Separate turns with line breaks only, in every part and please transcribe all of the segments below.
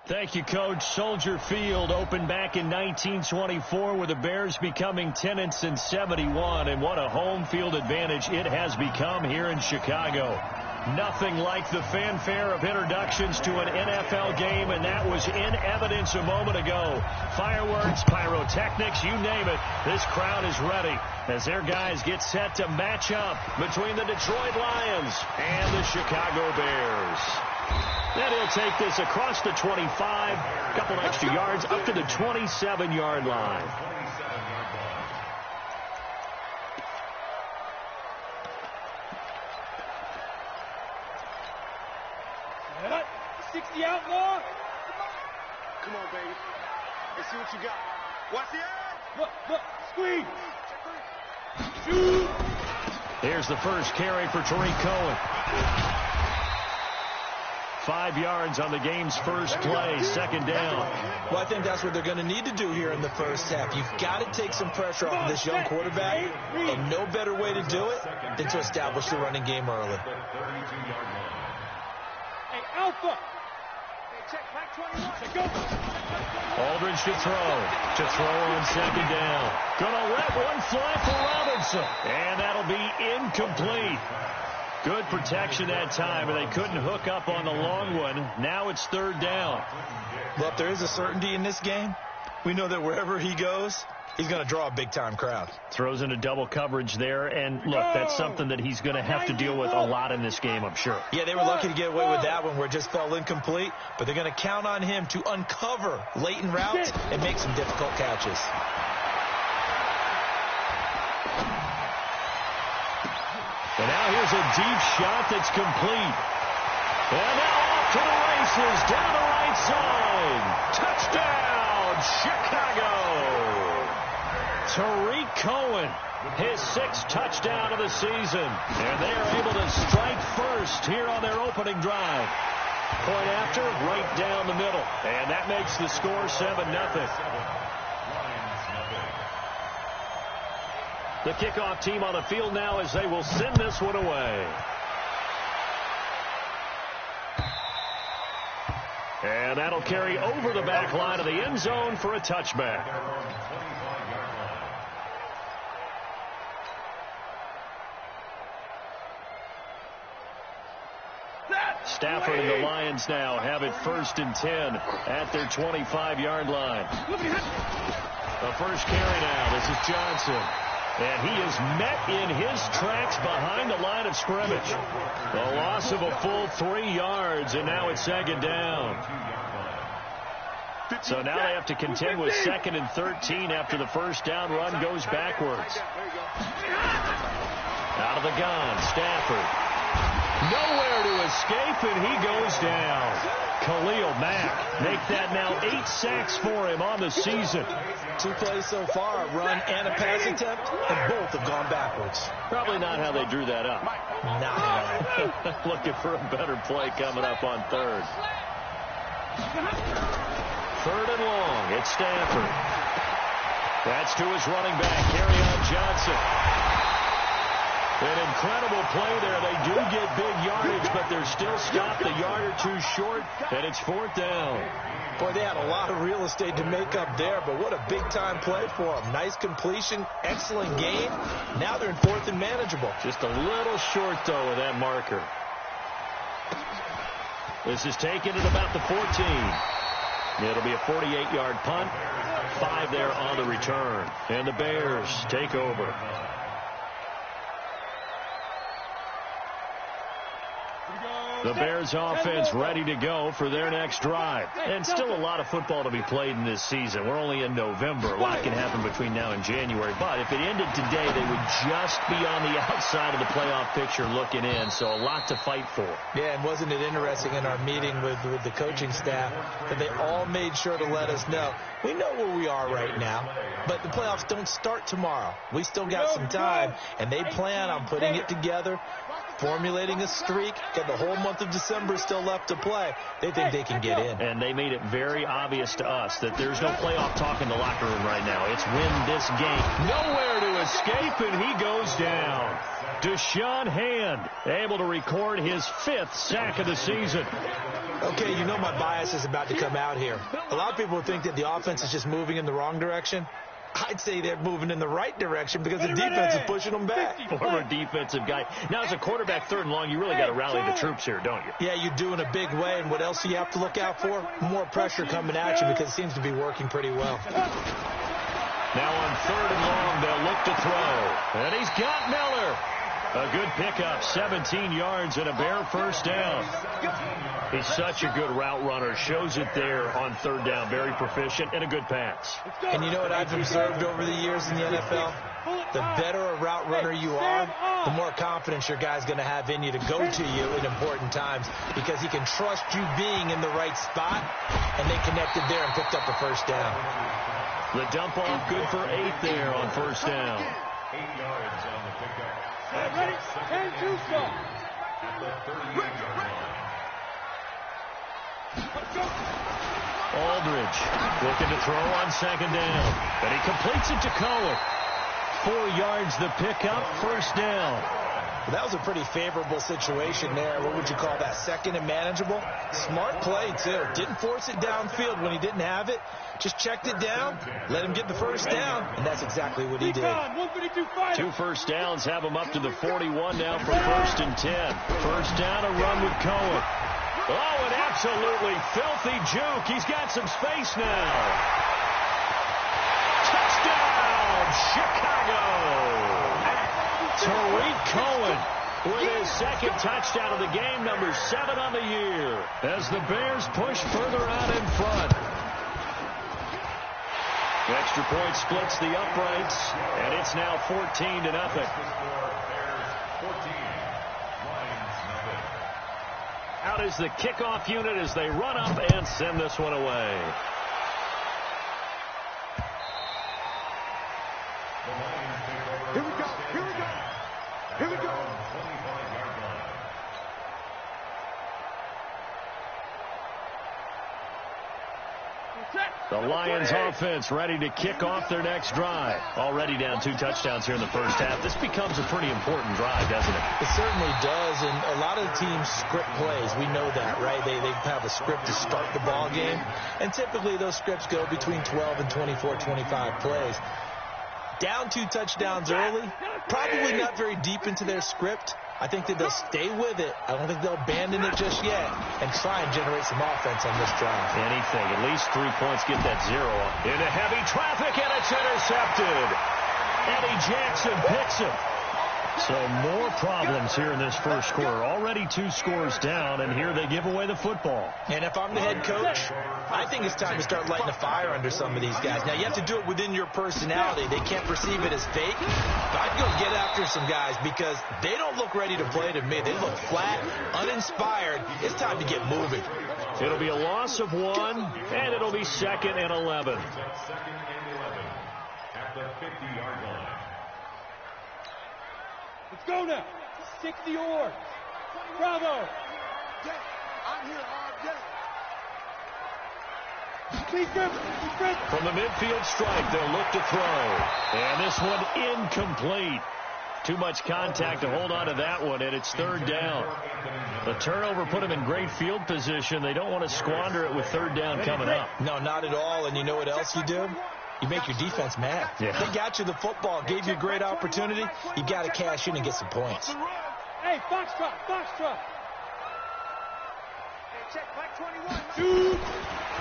Thank you, Coach. Soldier Field opened back in 1924 with the Bears becoming tenants in 71, and what a home field advantage it has become here in Chicago. Nothing like the fanfare of introductions to an NFL game, and that was in evidence a moment ago. Fireworks, pyrotechnics, you name it, this crowd is ready as their guys get set to match up between the Detroit Lions and the Chicago Bears. Then he'll take this across the 25, a couple extra yards up to the 27-yard line.
What? 60 out more?
Come on, baby. Let's see what you got. Watch the edge.
Look, squeeze. Shoot.
Here's the first carry for Tariq Cohen. 5 yards on the game's first play, second down.
Well, I think that's what they're going to need to do here in the first half. You've got to take some pressure off of this young quarterback, and no better way to do it than to establish the running game early.
Hey, Alpha. Check back 21. Go.
Aldridge to throw on second down. Gonna let one fly for Robinson, and that'll be incomplete. Good protection that time, and they couldn't hook up on the long one. Now it's third down.
Well, if there is a certainty in this game, we know that wherever he goes, he's going to draw a big-time crowd.
Throws into double coverage there, and look, that's something that he's going to have to deal with a lot in this game, I'm sure.
Yeah, they were lucky to get away with that one where it just fell incomplete, but they're going to count on him to uncover latent routes and make some difficult catches.
And now here's a deep shot that's complete. And now off to the races, down the right side. Touchdown, Chicago. Tariq Cohen, his 6th touchdown of the season. And they are able to strike first here on their opening drive. Point after, right down the middle. And that makes the score 7-0. The kickoff team on the field now as they will send this one away. And that'll carry over the back line of the end zone for a touchback. Stafford and the Lions now have it 1st and 10 at their 25-yard line. The first carry now. This is Johnson. And he is met in his tracks behind the line of scrimmage. The loss of a full 3 yards, and now it's second down. So now they have to contend with 2nd and 13 after the first down run goes backwards. Out of the gun, Stafford. Nowhere to escape, and he goes down. Khalil Mack make that now 8 sacks for him on the season.
2 plays so far, a run and a pass attempt, and both have gone backwards.
Probably not how they drew that up.
Not
Looking for a better play coming up on third. 3rd and long. It's Stafford. That's to his running back, Kerryon Johnson. An incredible play there. They do get big yardage, but they're still stopped a yard or 2 short, and it's 4th down.
Boy, they had a lot of real estate to make up there, but what a big-time play for them. Nice completion, excellent game. Now they're in 4th and manageable.
Just a little short, though, of that marker. This is taken at about the 14. It'll be a 48-yard punt. 5 there on the return. And the Bears take over. The Bears offense ready to go for their next drive. And still a lot of football to be played in this season. We're only in November. A lot can happen between now and January. But if it ended today, they would just be on the outside of the playoff picture looking in. So a lot to fight for.
Yeah, and wasn't it interesting in our meeting with the coaching staff that they all made sure to let us know, we know where we are right now, but the playoffs don't start tomorrow. We still got some time, and they plan on putting it together formulating a streak. Got the whole month of December still left to play. They think they can get in.
And they made it very obvious to us that there's no playoff talk in the locker room right now. It's win this game. Nowhere to escape, and he goes down. Da'Shawn Hand able to record his 5th sack of the season.
Okay, you know my bias is about to come out here. A lot of people think that the offense is just moving in the wrong direction. I'd say they're moving in the right direction because the defense is pushing them back.
Former defensive guy. Now, as a quarterback, 3rd and long, you really got to rally the troops here, don't you?
Yeah, you do in a big way. And what else do you have to look out for? More pressure coming at you because it seems to be working pretty well.
Now on 3rd and long, they'll look to throw. And he's got Miller. A good pickup, 17 yards and a Bear first down. He's such a good route runner. Shows it there on 3rd down. Very proficient and a good pass.
And you know what I've observed over the years in the NFL? The better a route runner you are, the more confidence your guy's going to have in you to go to you in important times because he can trust you being in the right spot, and they connected there and picked up the first down.
The dump off good for 8 there on first down.
8 yards on the pickup. Ready? 10-2 stop. At the 38-yard line.
Aldridge looking to throw on 2nd down. And he completes it to Cohen. 4 yards the pickup, first down.
Well, that was a pretty favorable situation there. What would you call that? 2nd and manageable? Smart play, too. Didn't force it downfield when he didn't have it. Just checked it down, let him get the first down, and that's exactly what he did.
2 first downs have him up to the 41 now for 1st and 10. First down, a run with Cohen. Oh, an absolutely filthy juke. He's got some space now. Touchdown, Chicago. Tariq Cohen with his 2nd touchdown of the game, number 7 on the year, as the Bears push further out in front. Extra point splits the uprights, and it's now 14-0. Out is the kickoff unit as they run up and send this one away.
Here we go. Here we go. Here we go.
The Lions offense ready to kick off their next drive. Already down 2 touchdowns here in the first half. This becomes a pretty important drive, doesn't it?
It certainly does, and a lot of the teams script plays. We know that, right? They have a script to start the ball game, and typically those scripts go between 12 and 24, 25 plays. Down 2 touchdowns early, probably not very deep into their script. I think that they'll stay with it. I don't think they'll abandon it just yet and try and generate some offense on this drive.
Anything. At least 3 points, get that 0 into heavy traffic, and it's intercepted. Eddie Jackson picks it. So more problems here in this first quarter. Already 2 scores down, and here they give away the football.
And if I'm the head coach, I think it's time to start lighting a fire under some of these guys. Now, you have to do it within your personality. They can't perceive it as fake. But I'd go get after some guys because they don't look ready to play to me. They look flat, uninspired. It's time to get moving.
It'll be a loss of 1, and it'll be 2nd and 11.
2nd and 11 at the 50-yard line. Let's go now. Stick the oars. Bravo.
I'm here all day.
From the midfield stripe, they'll look to throw. And this one incomplete. Too much contact to hold on to that one, and it's 3rd down. The turnover put them in great field position. They don't want to squander it with 3rd down coming up.
No, not at all. And you know what else you do? You make your defense mad.
Yeah.
They got you the football, gave you a great opportunity. You got to cash in and get some points.
Hey, box drop, box drop. Hey, check back 21.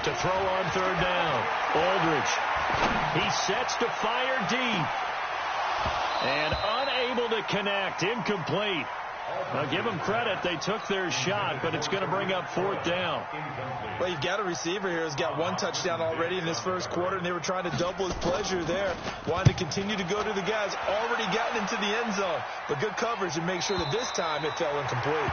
To throw on 3rd down. Aldridge. He sets to fire deep. And unable to connect. Incomplete. Now, give them credit. They took their shot, but it's going to bring up 4th down.
Well, you've got a receiver here who's got 1 touchdown already in this first quarter, and they were trying to double his pleasure there. Wanted to continue to go to the guys already gotten into the end zone. But good coverage and make sure that this time it fell incomplete.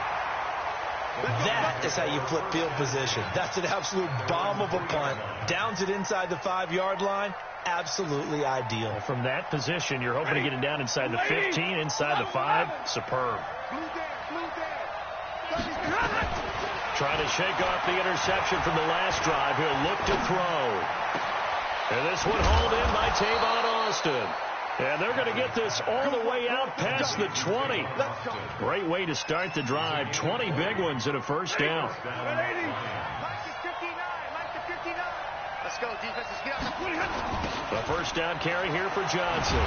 That is how you flip field position. That's an absolute bomb of a punt. Downs it inside the 5-yard line. Absolutely ideal.
From that position, you're hoping to get it down inside the 15, inside the 5. Superb. Trying to shake off the interception from the last drive. He'll look to throw. And this one hauled in by Tavon Austin. And they're going to get this all the way out past the 20. Great way to start the drive. 20 big ones and a first down.
Let's go, defenses. Get out.
The first down carry here for Johnson.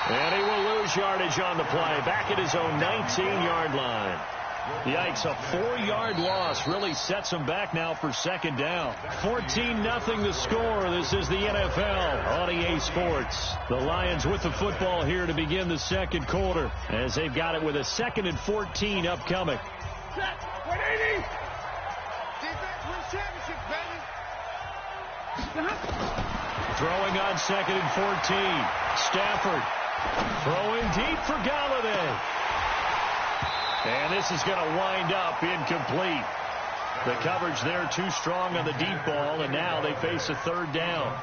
And he will lose yardage on the play. Back at his own 19-yard line. Yikes, a 4-yard loss really sets him back now for second down. 14-0 the score. This is the NFL on EA Sports. The Lions with the football here to begin the second quarter as they've got it with a 2nd and 14 upcoming.
180. Defense wins championships, baby.
Throwing on 2nd and 14. Stafford throwing deep for Galladay. And this is going to wind up incomplete. The coverage there too strong on the deep ball, and now they face a 3rd down.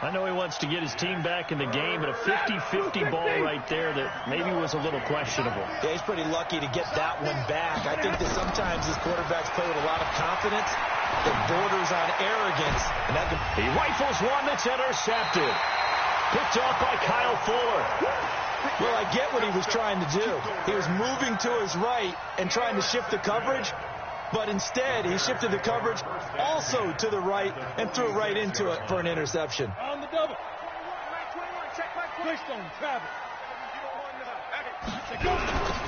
I know he wants to get his team back in the game, but a 50-50 ball right there that maybe was a little questionable.
Yeah, he's pretty lucky to get that one back. I think that sometimes his quarterbacks play with a lot of confidence that borders on arrogance. And that
he rifles one that's intercepted. Picked off by Kyle Fuller.
Well, I get what he was trying to do. He was moving to his right and trying to shift the coverage, but instead he shifted the coverage also to the right and threw right into it for an interception.
On the double.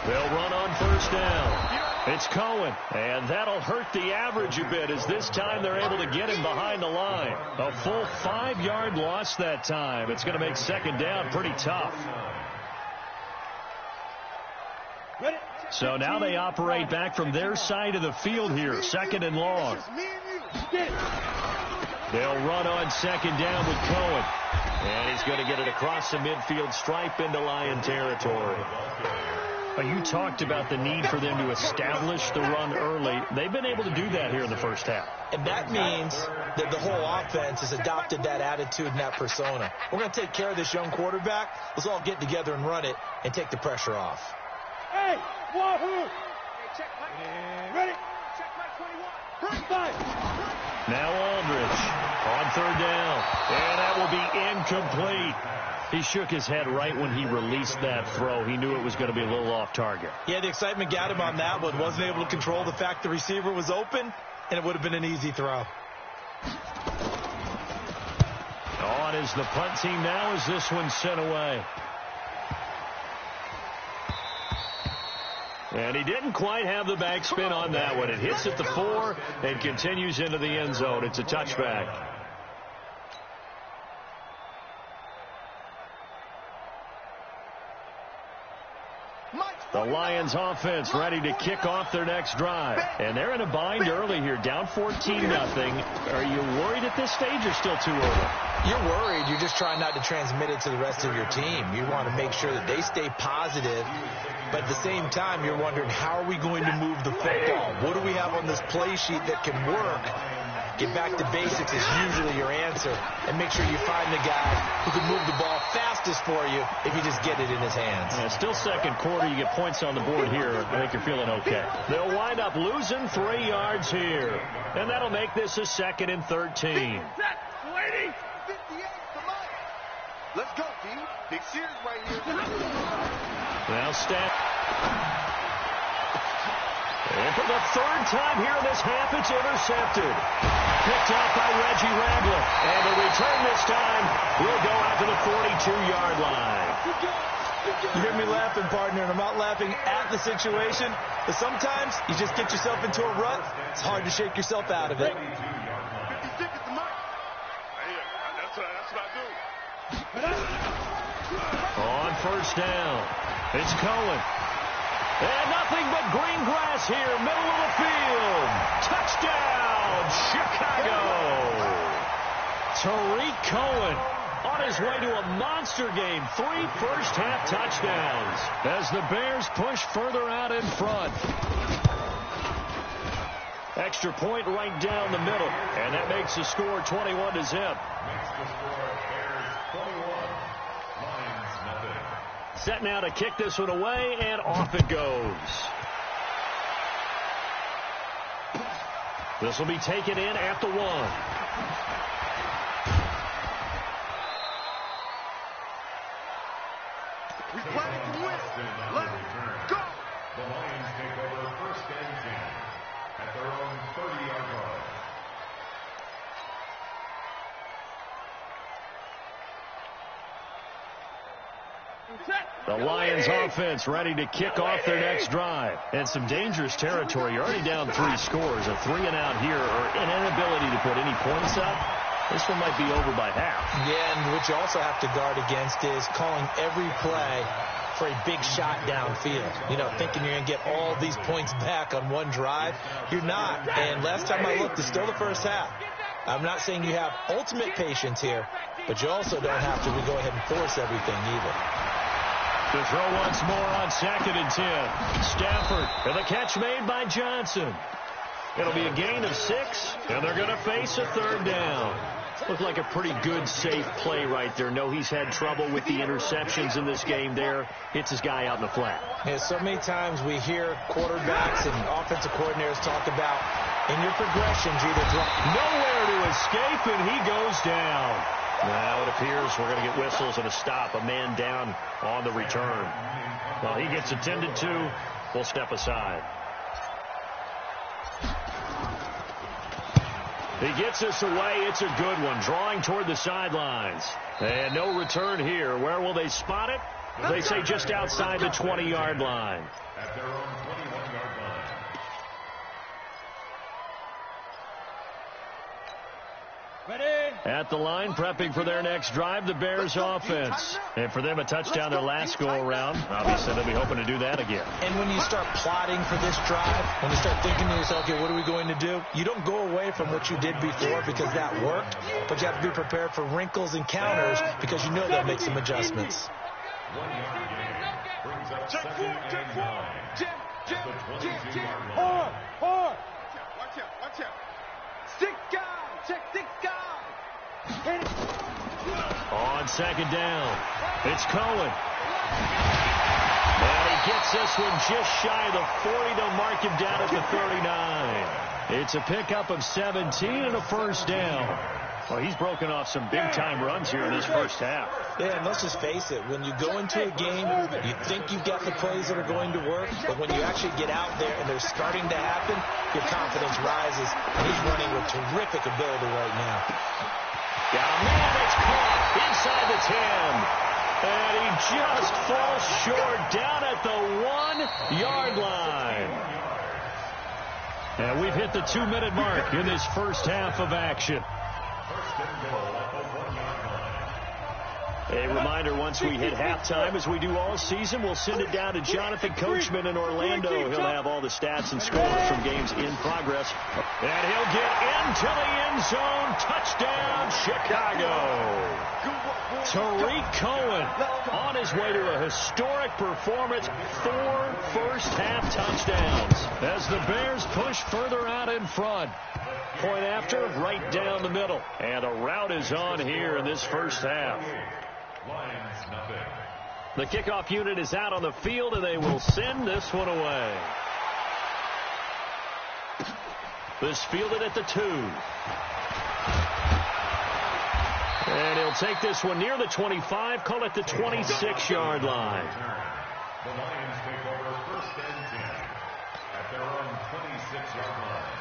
They'll run on first down. It's Cohen, and that'll hurt the average a bit as this time they're able to get him behind the line. A full 5-yard loss that time. It's going to make second down pretty tough. So now they operate back from their side of the field here, 2nd and long. They'll run on 2nd down with Cohen. And he's going to get it across the midfield stripe into Lion territory. You talked about the need for them to establish the run early. They've been able to do that here in the first half.
And that means that the whole offense has adopted that attitude and that persona. We're going to take care of this young quarterback. Let's all get together and run it and take the pressure off.
Hey, wahoo! Ready? Check my 21.
Now Aldridge on 3rd down. And that will be incomplete. He shook his head right when he released that throw. He knew it was going to be a little off target.
Yeah, the excitement got him on that one. Wasn't able to control the fact the receiver was open, and it would have been an easy throw.
On is the punt team now as this one's sent away. And he didn't quite have the backspin on that one. It hits at the 4 and continues into the end zone. It's a touchback. The Lions offense ready to kick off their next drive. And they're in a bind early here, down 14-0. Are you worried at this stage or still too early?
You're worried. You're just trying not to transmit it to the rest of your team. You want to make sure that they stay positive. But at the same time, you're wondering, how are we going to move the football? What do we have on this play sheet that can work? Get back to basics is usually your answer. And make sure you find the guy who can move the ball fastest for you if you just get it in his hands.
Yeah, still second quarter. You get points on the board here. I think you're feeling okay. They'll wind up losing 3 yards here. And that'll make this a 2nd and 13.
Lady! 58, come on. Let's go, D. Big series right here.
Now and for the 3rd time here in this half, it's intercepted. Picked off by Reggie Ragland. And the return this time will go out to the 42-yard line.
You hear me laughing, partner, and I'm not laughing at the situation, but sometimes you just get yourself into a rut. It's hard to shake yourself out of it.
56 at the mic. That's what I do.
On first down, it's Cohen. And nothing but green grass here, middle of the field. Touchdown, Chicago. Tariq Cohen on his way to a monster game. 3 first-half touchdowns as the Bears push further out in front. Extra point right down the middle. And that makes the score 21-0.
Makes the score Bears 21, Lions nothing.
Set now to kick this one away, and off it goes. This will be taken in at the 1.
We play to win. Let's go.
The Lions take over first and 10 at their own 30-yard line.
The Lions offense ready to kick off their next drive. And some dangerous territory. You're already down 3 scores. A 3-and-out here, or an inability to put any points up. This one might be over by half.
Yeah, and what you also have to guard against is calling every play for a big shot downfield. You know, thinking you're going to get all these points back on one drive. You're not. And last time I looked, it's still the first half. I'm not saying you have ultimate patience here, but you also don't have to go ahead and force everything either.
To throw once more on 2nd and 10. Stafford, and the catch made by Johnson. It'll be a gain of 6, and they're going to face a 3rd down. Looked like a pretty good, safe play right there. No, he's had trouble with the interceptions in this game there. Hits his guy out in the flat.
Yeah, so many times we hear quarterbacks and offensive coordinators talk about in your progressions, you either drop.
Nowhere to escape, and he goes down. Now it appears we're going to get whistles and a stop. A man down on the return. Well, he gets attended to. We'll step aside. He gets us away. It's a good one. Drawing toward the sidelines. And no return here. Where will they spot it? They say just outside the 20-yard line.
At their own 21-yard line.
At the line, prepping for their next drive, the Bears offense. And for them, a touchdown their last go-around. Obviously, they'll be hoping to do that again.
And when you start plotting for this drive, when you start thinking to yourself, okay, what are we going to do? You don't go away from what you did before because that worked, but you have to be prepared for wrinkles and counters because you know they'll make some adjustments.
1-yard gain brings up 2nd and 9 at the 22-yard line.
Hard. Watch out. Stick guy. Check stick guy.
On 2nd down, it's Cohen. And he gets this one just shy of the 40. They'll mark him down at the 39. It's a pickup of 17 and a 1st down. Well, he's broken off some big-time runs here in this first half.
Yeah, and let's just face it. When you go into a game, you think you've got the plays that are going to work, but when you actually get out there and they're starting to happen, your confidence rises. And he's running with terrific ability right now.
Got a man that's caught inside the 10. And he just falls short down at the 1-yard line. And we've hit the 2-minute mark in this first half of action.
First and goal at the 1-yard line.
A reminder, once we hit halftime, as we do all season, we'll send it down to Jonathan Coachman in Orlando. He'll have all the stats and scores from games in progress. And he'll get into the end zone. Touchdown, Chicago. Tariq Cohen on his way to a historic performance. 4 first-half touchdowns as the Bears push further out in front. Point after, right down the middle. And a route is on here in this first half.
Lions nothing.
The kickoff unit is out on the field, and they will send this one away. This fielded at the 2. And he'll take this one near the 25, call it the 26-yard line.
The Lions take over first and 10 at their own 26-yard line.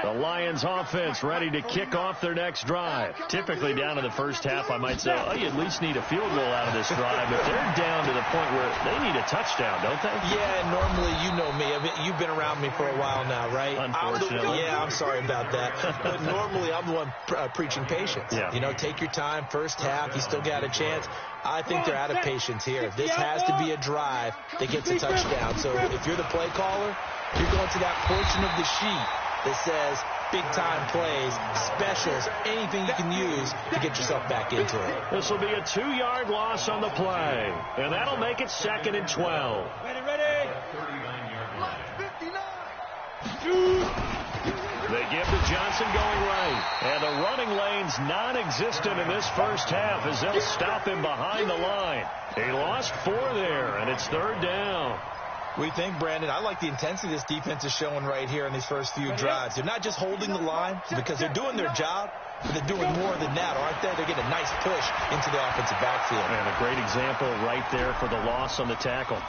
The Lions offense ready to kick off their next drive. Typically down in the first half, I might say, oh, you at least need a field goal out of this drive. But they're down to the point where they need a touchdown, don't they?
Yeah, and normally, you know me. You've been around me for a while now, right?
Unfortunately.
I'm sorry about that. But normally, I'm the one preaching patience.
Yeah.
You know, take your time. First half, you still got a chance. I think they're out of patience here. This has to be a drive that gets a touchdown. So if you're the play caller, you're going to that portion of the sheet that says big-time plays, specials, anything you can use to get yourself back into it.
This will be a 2-yard loss on the play, and that'll make it 2nd and 12.
Ready. 39-yard line.
They give to Johnson going right. And the running lane's non-existent in this first half as they'll stop him behind the line. He lost 4 there, and it's 3rd down.
We think, Brandon, I like the intensity this defense is showing right here in these first few drives. They're not just holding the line because they're doing their job, but they're doing more than that, aren't they? They're getting a nice push into the offensive backfield.
And a great example right there for the loss on the tackle.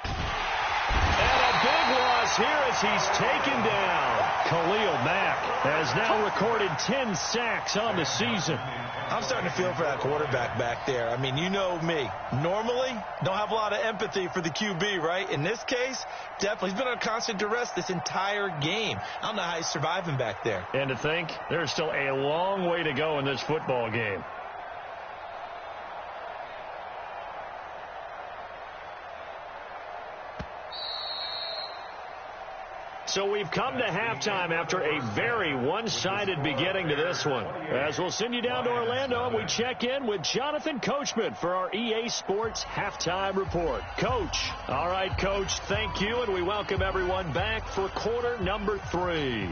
And a big loss here as he's taken down. Khalil Mack has now recorded 10 sacks on the season.
I'm starting to feel for that quarterback back there. I mean, you know me. Normally, don't have a lot of empathy for the QB, right? In this case, definitely. He's been on constant duress this entire game. I don't know how he's surviving back there.
And to think, there's still a long way to go in this football game. So we've come to halftime after a very one-sided beginning to this one. As we'll send you down to Orlando, and we check in with Jonathan Coachman for our EA Sports Halftime Report. Coach. All right, Coach, thank you, and we welcome everyone back for quarter number 3.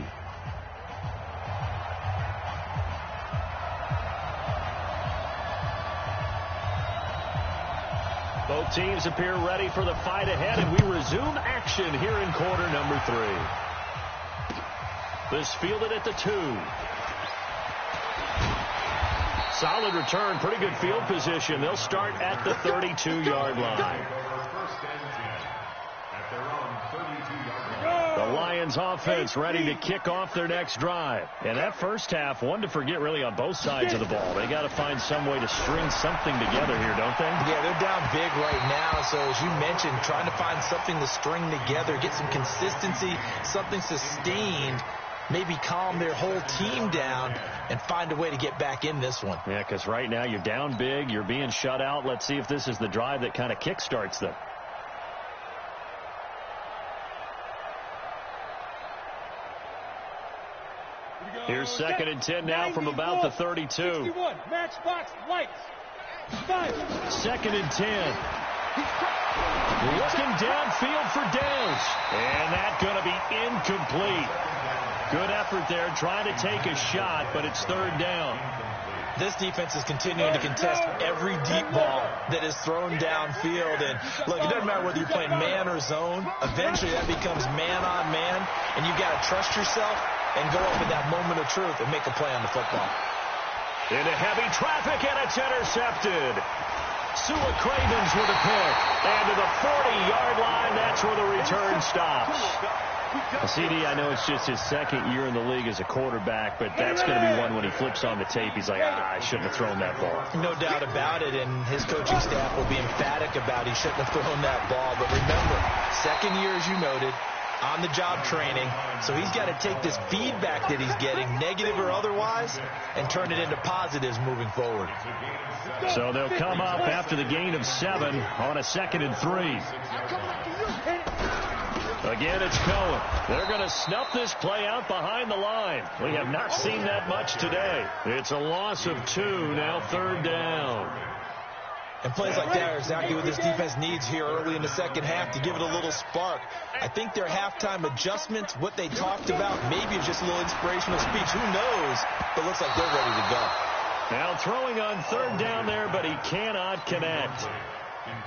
Both teams appear ready for the fight ahead, and we resume action here in quarter number 3. This fielded at the 2. Solid return, pretty good field position. They'll start at the 32-yard line. The Lions offense ready to kick off their next drive. And that first half, one to forget really on both sides of the ball. They got to find some way to string something together here, don't they?
Yeah, they're down big right now. So as you mentioned, trying to find something to string together, get some consistency, something sustained, maybe calm their whole team down and find a way to get back in this one.
Yeah, because right now you're down big, you're being shut out. Let's see if this is the drive that kind of kickstarts them. Here's 2nd and 10 now from about the 32.
Matchbox lights.
2nd and 10. Looking downfield for Downs. And that's going to be incomplete. Good effort there, trying to take a shot, but it's 3rd down.
This defense is continuing to contest every deep ball that is thrown downfield. And, look, it doesn't matter whether you're playing man or zone. Eventually that becomes man-on-man, and you've got to trust yourself and go up at that moment of truth and make a play on the football.
Into heavy traffic, and it's intercepted. Sua Cravens with a pick. And to the 40-yard line, that's where the return stops. CD, I know it's just his 2nd year in the league as a quarterback, but that's going to be one when he flips on the tape. He's like, I shouldn't have thrown that ball.
No doubt about it, and his coaching staff will be emphatic about he shouldn't have thrown that ball. But remember, 2nd year, as you noted, on-the-job training, so he's got to take this feedback that he's getting, negative or otherwise, and turn it into positives moving forward.
So they'll come up after the gain of 7 on a 2nd and 3. Again, it's Cohen. They're going to snuff this play out behind the line. We have not seen that much today. It's a loss of 2, now 3rd down.
And plays like that are exactly what this defense needs here early in the second half to give it a little spark. I think their halftime adjustments, what they talked about, maybe it's just a little inspirational speech. Who knows? But it looks like they're ready to go.
Now throwing on 3rd down there, but he cannot connect.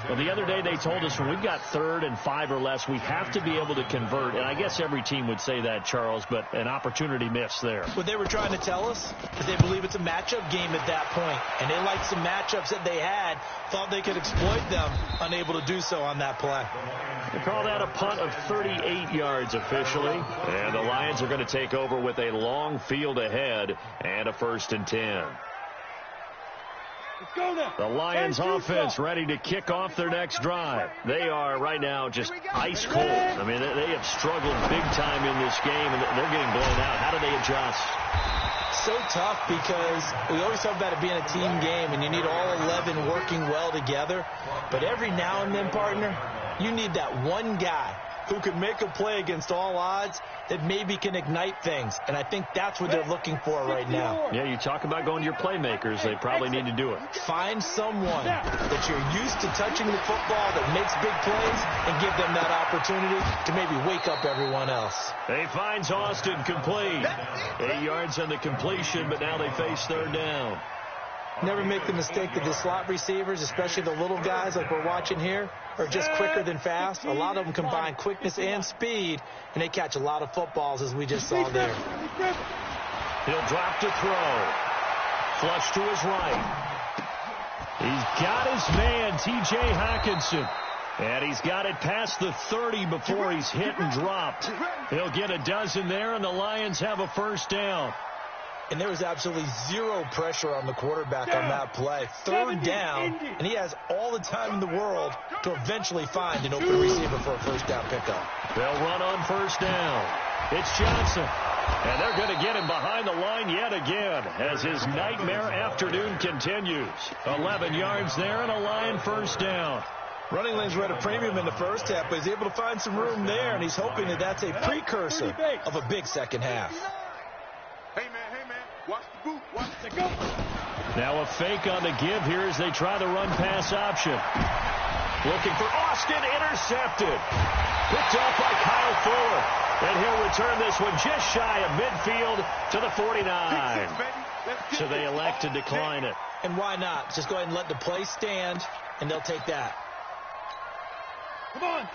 Well, the other day they told us when we've got 3rd and 5 or less, we have to be able to convert. And I guess every team would say that, Charles, but an opportunity missed there.
What they were trying to tell us is they believe it's a matchup game at that point. And they liked some matchups that they had, thought they could exploit them, unable to do so on that play.
They call that a punt of 38 yards officially. And the Lions are going to take over with a long field ahead and a 1st and 10. The Lions offense ready to kick off their next drive. They are right now just ice cold. I mean, they have struggled big time in this game, and they're getting blown out. How do they adjust?
So tough because we always talk about it being a team game, and you need all 11 working well together. But every now and then, partner, you need that one guy who can make a play against all odds that maybe can ignite things. And I think that's what they're looking for right now.
Yeah, you talk about going to your playmakers. They probably need to do it.
Find someone that you're used to touching the football that makes big plays and give them that opportunity to maybe wake up everyone else.
He finds Austin complete. 8 yards on the completion, but now they face third down.
Never make the mistake that the slot receivers, especially the little guys like we're watching here, are just quicker than fast. A lot of them combine quickness and speed, and they catch a lot of footballs, as we just saw there.
He'll drop to throw. Flush to his right. He's got his man, T.J. Hockenson. And he's got it past the 30 before he's hit and dropped. He'll get a dozen there, and the Lions have a first down.
And there was absolutely zero pressure on the quarterback on that play. Third down, and he has all the time in the world to eventually find an open receiver for a first down pickup.
They'll run on first down. It's Johnson. And they're going to get him behind the line yet again as his nightmare afternoon continues. 11 yards there and a Lion first down.
Running lanes were at a premium in the first half, but he's able to find some room there, and he's hoping that that's a precursor of a big second half.
Hey, man, watch the boot, watch the go.
Now a fake on the give here as they try the run-pass option. Looking for Austin, intercepted. Picked off by Kyle Fuller. And he'll return this one just shy of midfield to the 49. So they elect to decline it.
And why not? Just go ahead and let the play stand, and they'll take that.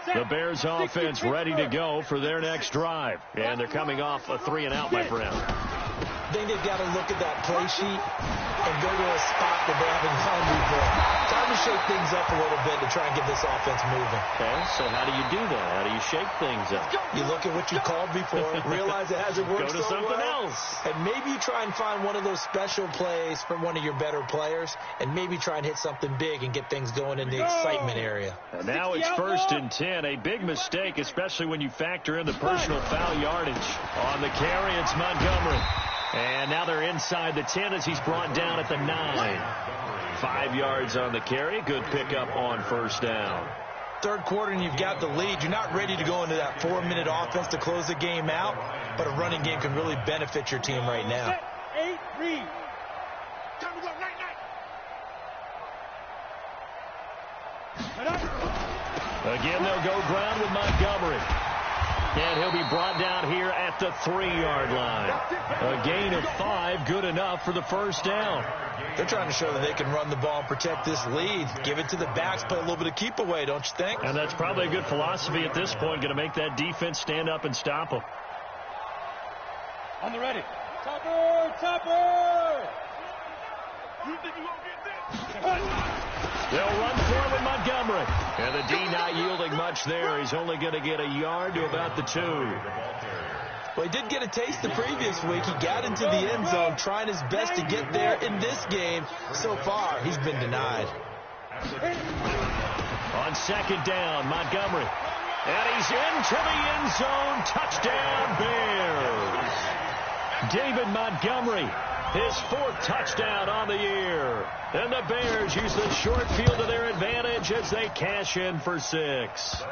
The Bears offense ready to go for their next drive. And they're coming off a 3-and-out, my friend.
I think they've got to look at that play sheet and go to a spot that they haven't gone before. Time to shake things up a little bit to try and get this offense moving.
Okay, so how do you do that? How do you shake things up?
You look at what you called before, realize it hasn't worked
so well. Go to something else.
And maybe you try and find one of those special plays from one of your better players, and maybe try and hit something big and get things going in the excitement area.
And now it's 1st and 10. A big mistake, especially when you factor in the personal foul yardage. On the carry, it's Montgomery. And now they're inside the 10 as he's brought down at the 9. 5 yards on the carry. Good pickup on first down.
Third quarter and you've got the lead. You're not ready to go into that 4-minute offense to close the game out, but a running game can really benefit your team right now.
8-3.
Again, they'll go ground with Montgomery. And he'll be brought down here at the 3-yard line. A gain of 5, good enough for the first down.
They're trying to show that they can run the ball and protect this lead. Give it to the backs, play a little bit of keep away, don't you think?
And that's probably a good philosophy at this point, going to make that defense stand up and stop them.
On the ready. Topper! You think you won't get this?
They'll run for it with Montgomery. And the D not yielding much there. He's only going to get a yard to about the 2.
Well, he did get a taste the previous week. He got into the end zone trying his best to get there in this game. So far, he's been denied.
On second down, Montgomery. And he's into the end zone. Touchdown, Bears. David Montgomery, his 4th touchdown on the year. And the Bears use the short field to their advantage as they cash in for 6.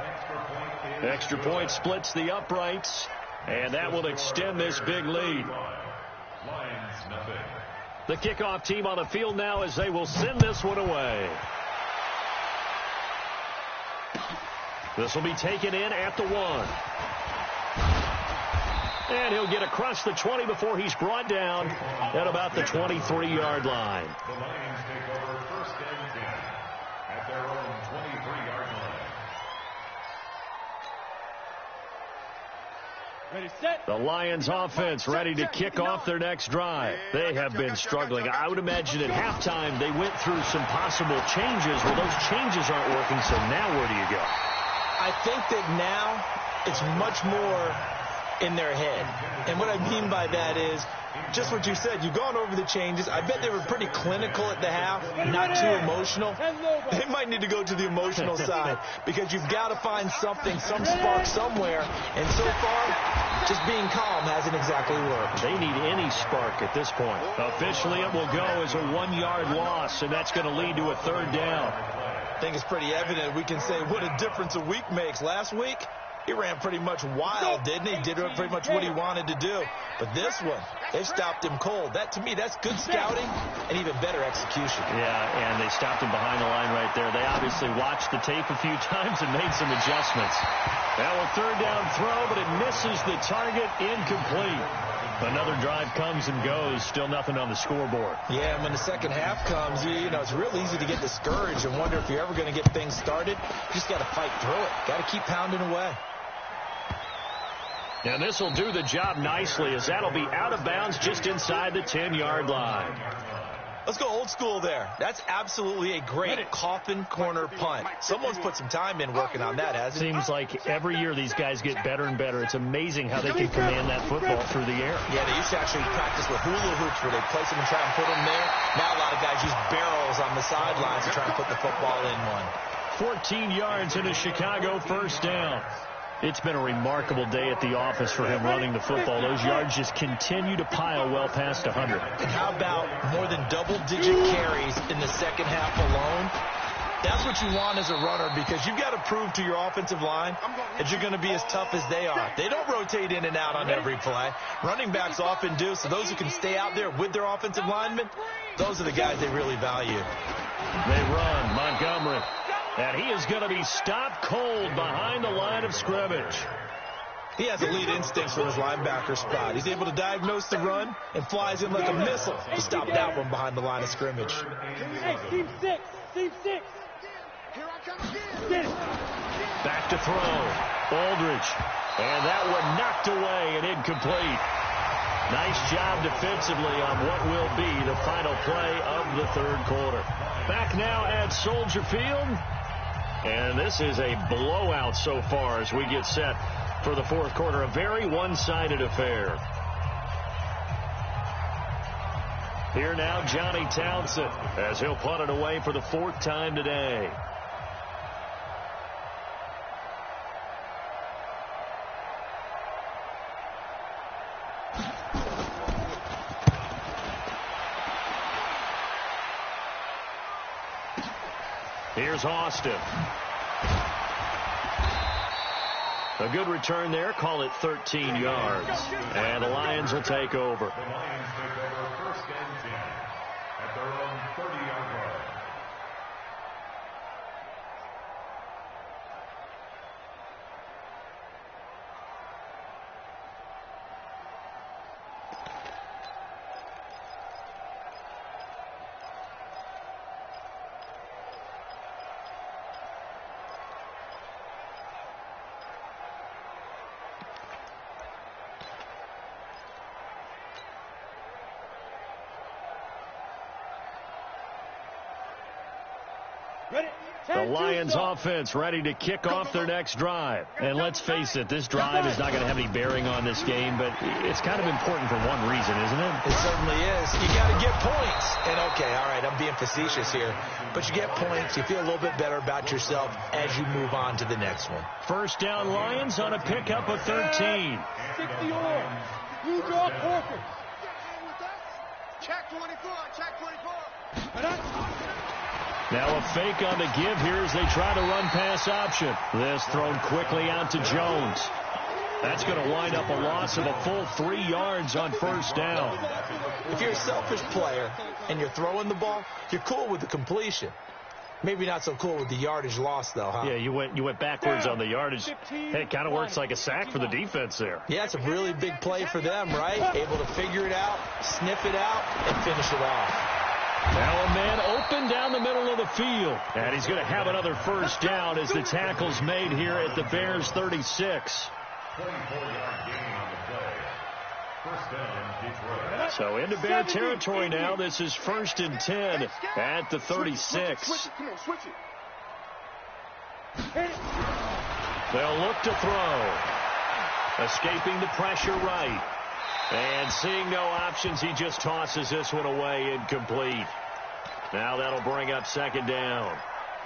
Extra point splits the uprights, and that will extend this big lead. The kickoff team on the field now as they will send this one away. This will be taken in at the 1. And he'll get across the 20 before he's brought down at about the 23-yard line.
The Lions take over 1st and 10 at their own 23-yard line.
Ready, set.
The Lions offense ready to kick off their next drive. They have been struggling. I would imagine at halftime they went through some possible changes. Well, those changes aren't working, so now where do you go?
I think that now it's much more in their head. And what I mean by that is just what you said. You've gone over the changes. I bet they were pretty clinical at the half, not too emotional. They might need to go to the emotional side because you've got to find something, some spark somewhere. And so far, just being calm hasn't exactly worked.
They need any spark at this point. Officially, it will go as a 1-yard loss, and that's going to lead to a 3rd down.
I think it's pretty evident. We can say what a difference a week makes. Last week, he ran pretty much wild, didn't he? Did pretty much what he wanted to do. But this one, they stopped him cold. That, to me, that's good scouting and even better execution.
Yeah, and they stopped him behind the line right there. They obviously watched the tape a few times and made some adjustments. Now a third down throw, but it misses the target, incomplete. Another drive comes and goes, still nothing on the scoreboard.
Yeah, and when the second half comes, you know, it's real easy to get discouraged and wonder if you're ever going to get things started. You just got to fight through it. Got to keep pounding away.
And this will do the job nicely, as that'll be out of bounds just inside the 10-yard line.
Let's go old school there. That's absolutely a great coffin corner punt. Someone's put some time in working on that, hasn't it?
Seems like every year these guys get better and better. It's amazing how they can command that football through the air.
Yeah, they used to actually practice with hula hoops where they place them and try and put them there. Now a lot of guys use barrels on the sidelines to try and put the football in one.
14 yards and a Chicago first down. It's been a remarkable day at the office for him running the football. Those yards just continue to pile well past 100.
And how about more than double-digit carries in the second half alone? That's what you want as a runner, because you've got to prove to your offensive line that you're going to be as tough as they are. They don't rotate in and out on every play. Running backs often do, so those who can stay out there with their offensive linemen, those are the guys they really value.
They run. Montgomery. And he is going to be stopped cold behind the line of scrimmage.
He has elite instincts from his linebacker spot. He's able to diagnose the run and flies in like a missile to stop that one behind the line of scrimmage.
Hey, team six. Team six.
Here I come again.
Back to throw. Aldridge. And that one knocked away and incomplete. Nice job defensively on what will be the final play of the third quarter. Back now at Soldier Field. And this is a blowout so far as we get set for the fourth quarter. A very one-sided affair. Here now, Johnny Townsend, as he'll punt it away for the fourth time today. Here's Austin. A good return there. Call it 13 yards. And the Lions will take over.
The Lions take over first and 10 at their own 30-yard line.
The Lions offense ready to kick off their next drive. And let's face it, this drive is not going to have any bearing on this game, but it's kind of important for one reason, isn't it?
It certainly is. You got to get points. And, okay, all right, I'm being facetious here. But you get points. You feel a little bit better about yourself as you move on to the next one.
First down Lions on a pickup of 13.
60 on. Blue dog Corker.
Check 24. Check 24.
Now a fake on the give here as they try to run pass option. This thrown quickly out to Jones. That's going to wind up a loss of a full 3 yards on first down.
If you're a selfish player and you're throwing the ball, you're cool with the completion. Maybe not so cool with the yardage loss, though, huh?
Yeah, you went backwards on the yardage. Hey, it kind of works like a sack for the defense there.
Yeah, it's a really big play for them, right? Able to figure it out, sniff it out, and finish it off.
Now a man open down the middle of the field. And he's going to have another first down as the tackle's made here at the Bears 36.
24-yard gain on the play. First down, Detroit.
So into Bear territory now. This is 1st and 10 at the 36.
Switch it. Come on, switch it.
They'll look to throw. Escaping the pressure right. And seeing no options, he just tosses this one away, incomplete. Now that'll bring up second down.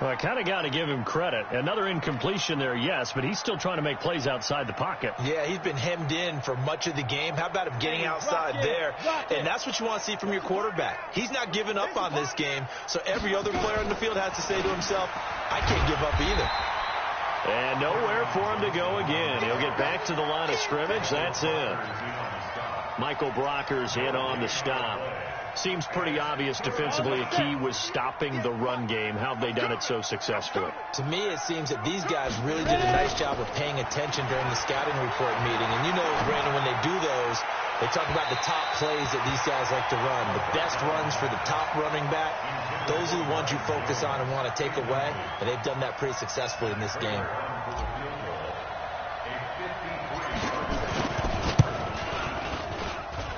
Well, I kind of got to give him credit. Another incompletion there, yes, but he's still trying to make plays outside the pocket.
Yeah, he's been hemmed in for much of the game. How about him getting outside there? And that's what you want to see from your quarterback. He's not giving up on this game, so every other player on the field has to say to himself, I can't give up either.
And nowhere for him to go again. He'll get back to the line of scrimmage. That's it. Michael Brockers in on the stop. Seems pretty obvious defensively a key was stopping the run game. How have they done it so successfully?
To me, it seems that these guys really did a nice job of paying attention during the scouting report meeting. And you know, Brandon, when they do those, they talk about the top plays that these guys like to run. The best runs for the top running back, those are the ones you focus on and want to take away. And they've done that pretty successfully in this game.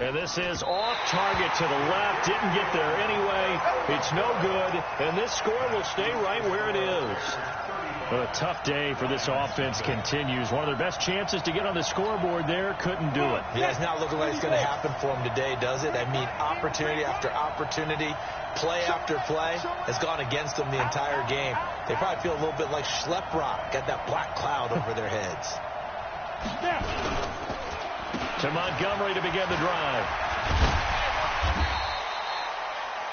And this is off target to the left. Didn't get there anyway. It's no good. And this score will stay right where it is. A tough day for this offense continues. One of their best chances to get on the scoreboard there. Couldn't do it.
Yeah, it's not looking like it's going to happen for them today, does it? I mean, opportunity after opportunity, play after play has gone against them the entire game. They probably feel a little bit like Schleprock. Got that black cloud over their heads.
To Montgomery to begin the drive.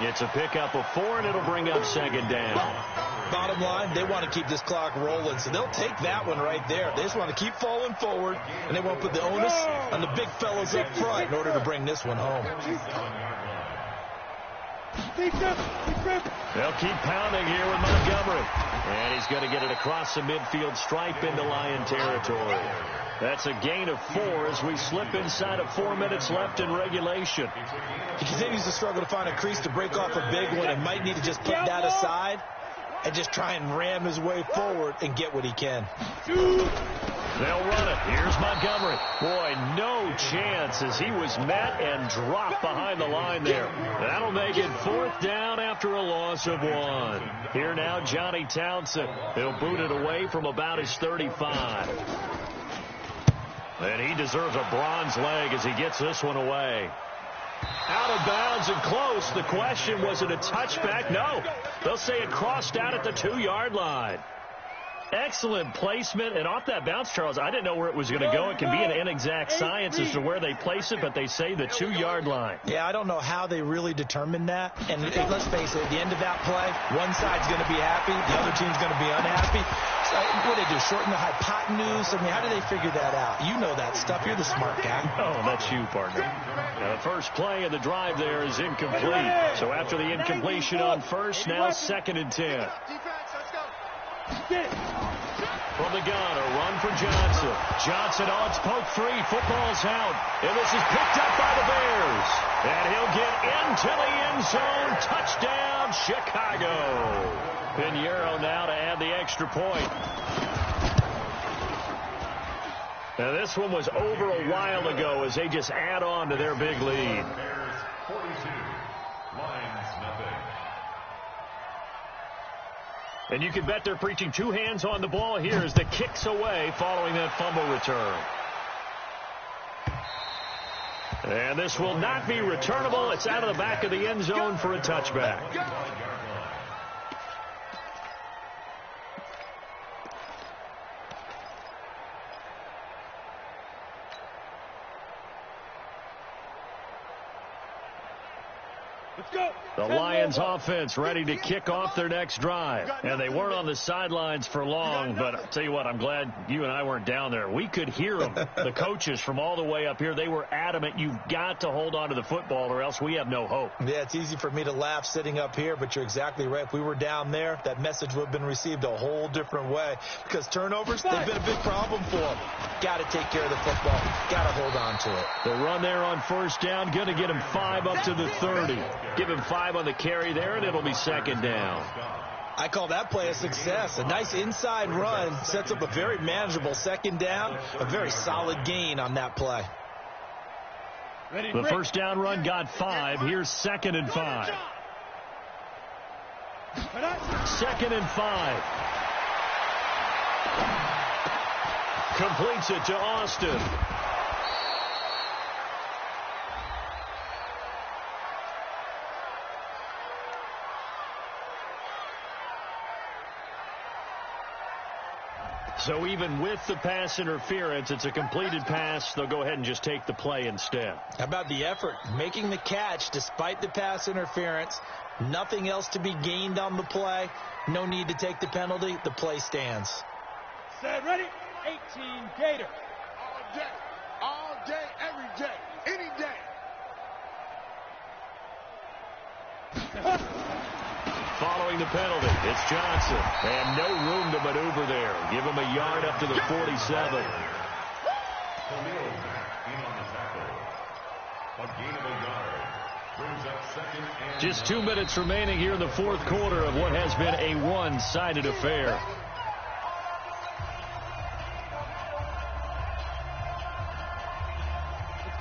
It's a pickup of 4, and it'll bring up second down.
Bottom line, they want to keep this clock rolling, so they'll take that one right there. They just want to keep falling forward, and they want to put the onus on the big fellas up front in order to bring this one home.
They'll keep pounding here with Montgomery. And he's going to get it across the midfield stripe into Lion territory. That's a gain of 4 as we slip inside of 4 minutes left in regulation.
He continues to struggle to find a crease to break off a big one and might need to just put that aside and just try and ram his way forward and get what he can.
They'll run it. Here's Montgomery. Boy, no chance as he was met and dropped behind the line there. That'll make it 4th down after a loss of 1. Here now, Johnny Townsend. He'll boot it away from about his 35. And he deserves a bronze leg as he gets this one away. Out of bounds and close. The question, was it a touchback? No. They'll say it crossed out at the 2-yard line. Excellent placement, and off that bounce, Charles, I didn't know where it was going to go. It can be an inexact science as to where they place it, but they say the 2-yard line.
Yeah, I don't know how they really determined that. And let's face it, at the end of that play, one side's going to be happy, the other team's going to be unhappy. So what do they do, shorten the hypotenuse? I mean, how do they figure that out? You know that stuff. You're the smart guy.
Oh, that's you, partner. Now, the first play of the drive there is incomplete. So after the incompletion on first, now 2nd and 10. From the gun, a run for Johnson. Johnson on poke 3. Football's out. And this is picked up by the Bears. And he'll get into the end zone. Touchdown, Chicago. Pinheiro now to add the extra point. Now this one was over a while ago as they just add on to their big lead.
Bears 42, Lions nothing.
And you can bet they're preaching 2 hands on the ball here as the kick's away following that fumble return. And this will not be returnable. It's out of the back of the end zone for a touchback. The Lions offense ready to kick off their next drive. And they weren't on the sidelines for long, but I'll tell you what, I'm glad you and I weren't down there. We could hear them, the coaches from all the way up here. They were adamant, you've got to hold on to the football or else we have no hope.
Yeah, it's easy for me to laugh sitting up here, but you're exactly right. If we were down there, that message would have been received a whole different way because turnovers, they've been a big problem for them. Got to take care of the football. Got to hold on to it.
The run there on first down, going to get him 5 up to the 30. Give him 5 on the carry there, and it'll be 2nd down.
I call that play a success. A nice inside run sets up a very manageable 2nd down, a very solid gain on that play.
The first down run got 5. Here's 2nd and 5. 2nd and 5. Completes it to Austin. So even with the pass interference, it's a completed pass. They'll go ahead and just take the play instead.
How about the effort? Making the catch despite the pass interference. Nothing else to be gained on the play. No need to take the penalty. The play stands.
Set, ready, 18, Gator.
All day, every day, any day.
Following the penalty, it's Johnson. And no room to maneuver there. Give him a yard up to the 47. Just 2 minutes remaining here in the fourth quarter of what has been a one-sided affair.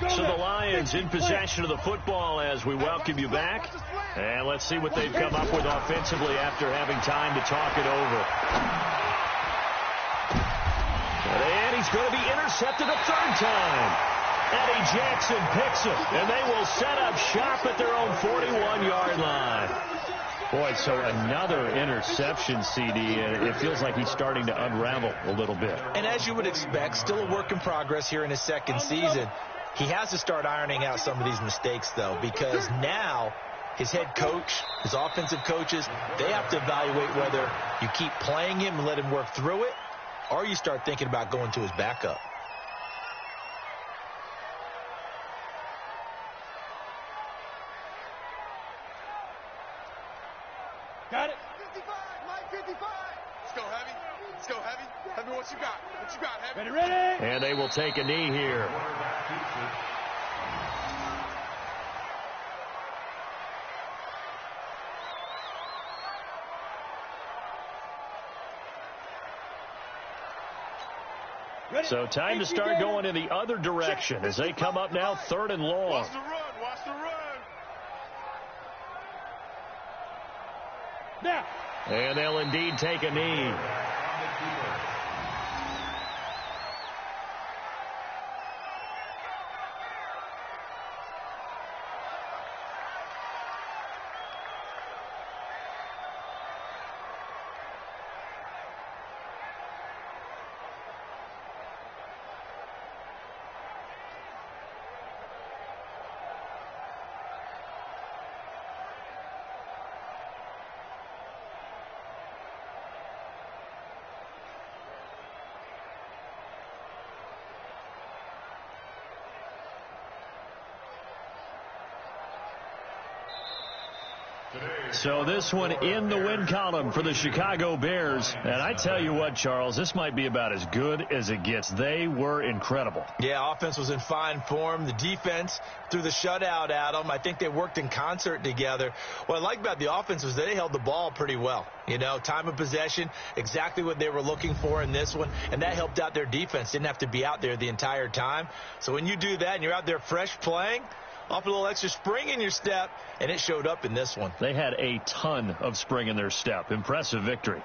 So the Lions in possession of the football as we welcome you back. And let's see what they've come up with offensively after having time to talk it over. And he's going to be intercepted a third time. Eddie Jackson picks him, and they will set up shop at their own 41-yard line. Boy, so another interception, CD, and it feels like he's starting to unravel a little bit.
And as you would expect, still a work in progress here in his second season. He has to start ironing out some of these mistakes, though, because now his head coach, his offensive coaches, they have to evaluate whether you keep playing him and let him work through it, or you start thinking about going to his backup.
Got it.
55, line 55. Let's go, Heavy. Let's go, Heavy. Heavy, what you got? What you got, Heavy?
Ready.
And they will take a knee here. So time to start going in the other direction as they come up now 3rd and long.
Watch the run. Watch the run.
Now.
And they'll indeed take a knee. So this one in the win column for the Chicago Bears. And I tell you what, Charles, this might be about as good as it gets. They were incredible. Yeah, offense was in fine form. The defense threw the shutout at them. I think they worked in concert together. What I like about the offense was they held the ball pretty well. You know, time of possession, exactly what they were looking for in this one. And that helped out their defense. Didn't have to be out there the entire time. So when you do that and you're out there fresh playing, off a little extra spring in your step, and it showed up in this one. They had a ton of spring in their step. Impressive victory.